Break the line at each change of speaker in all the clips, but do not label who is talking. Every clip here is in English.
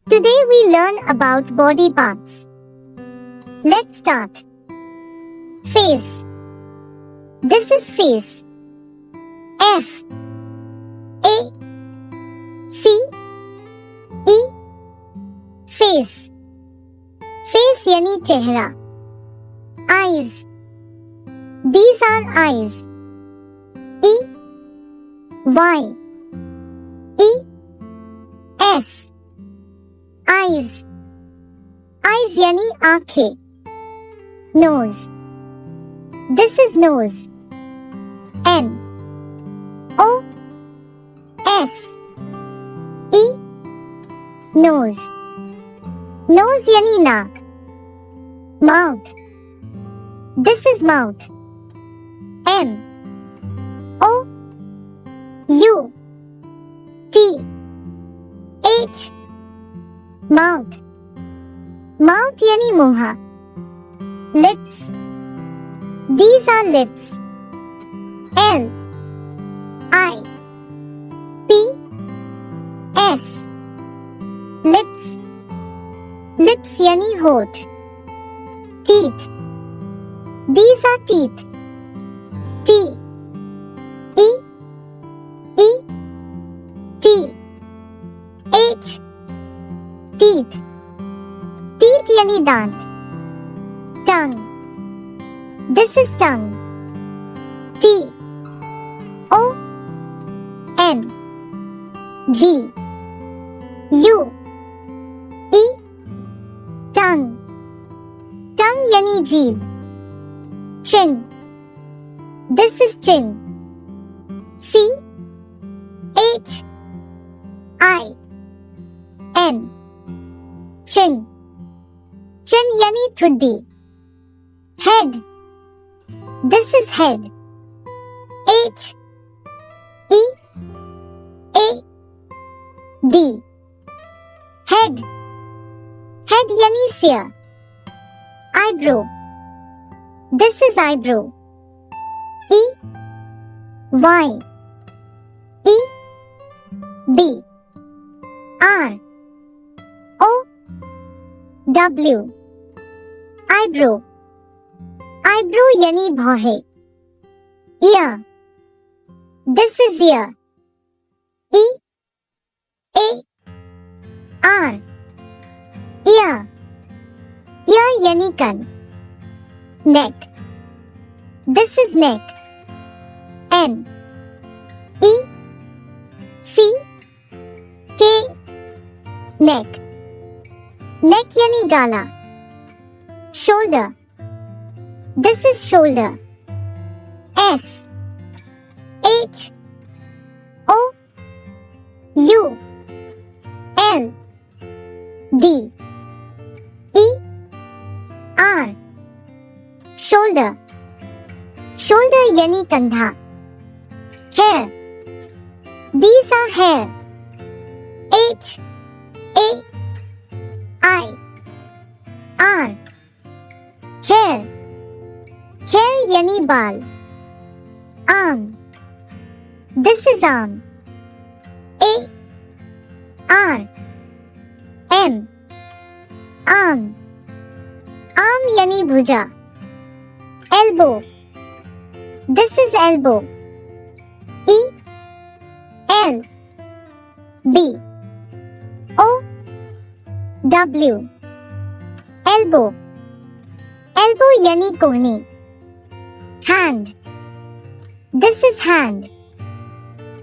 Today we learn about body parts. Let's start. Face. This is face. F A C E face. Face yani chehra. Eyes. These are eyes. E Y E S eyes. Eyes yani aankheं. Nose. This is nose. N O S E nose. Nose yani naak. Mouth. This is mouth. M O U T H mouth. Mouth yani muha. Lips. These are lips. L I P S lips. Lips yani hoठ. Teeth. These are teeth. T E E T H teeth. Teeth yani दांत. Tongue. This is tongue. T O N G U E tongue. Tongue yani जीभ. Chin. This is chin. C H I N chin. Chin yani ठुड्डी. Head. This is head. H E A D head. Head yani सिर. Eyebrow. This is eyebrow. E Y E B R O W eyebrow. Eyebrow yani भौहें. Ear. This is ear. E A R ear. Ear yani kan. Neck. This is neck. N E C K neck. Neck yani gala. Shoulder. This is shoulder. S H O U L D E R shoulder. Shoulder yani कंधा. Hair. These are hair. H A I R hair. Hair yani बाल. Arm. This is arm. A R M arm. Arm yani bhuja. Elbow. This is elbow. E L B O W elbow. Elbow yani कोहनी. Hand. This is hand.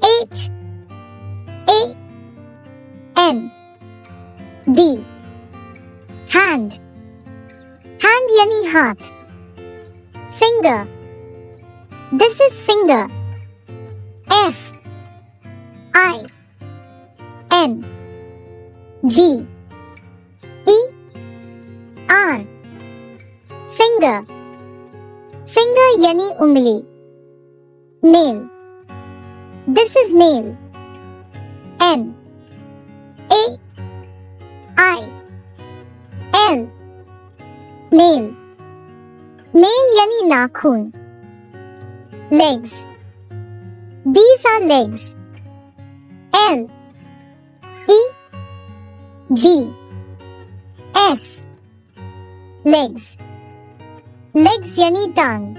H A N D hand. Hand yani हाथ. Finger. This is finger. F I N G E R finger. Finger yani ungli. Nail. This is nail. N A I L nail. Nail yani nakhun. Legs. These are legs. L E G S legs. Legs yani tongue.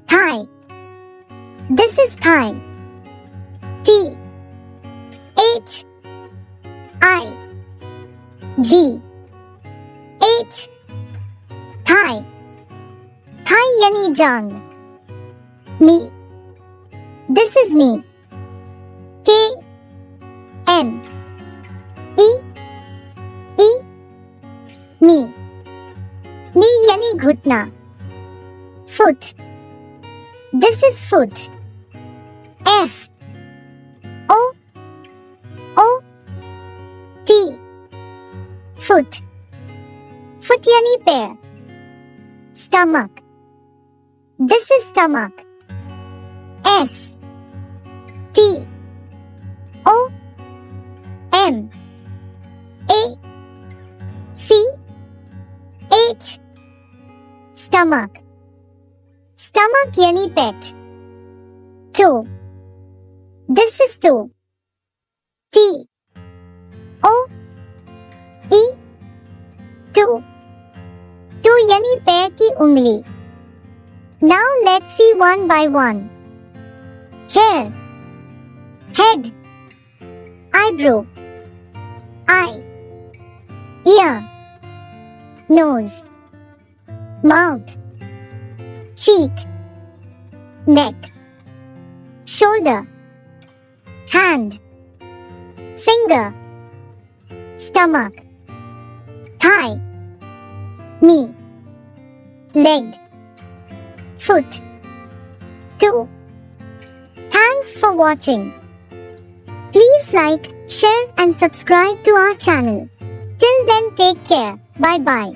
Thigh. This is thigh. T H I G H thigh. Thigh yani jang. Me. This is me. K N E E me. Me yani ghutna. Foot. This is foot. F O O T foot. Foot yani pair. Stomach. This is stomach. S T O M A C H stomach. Stomach yani pet. Toe. This is toe. T O E toe. Toe yani पैर की उंगली. Now let's see one by one. Hair. Head. Eyebrow. Eye. Ear. Nose. Mouth. Cheek. Neck. Shoulder. Hand. Finger. Stomach. Thigh. Knee. Leg. Foot. Toe. Thanks for watching. Please like, share and subscribe to our channel. Till then, take care. Bye bye.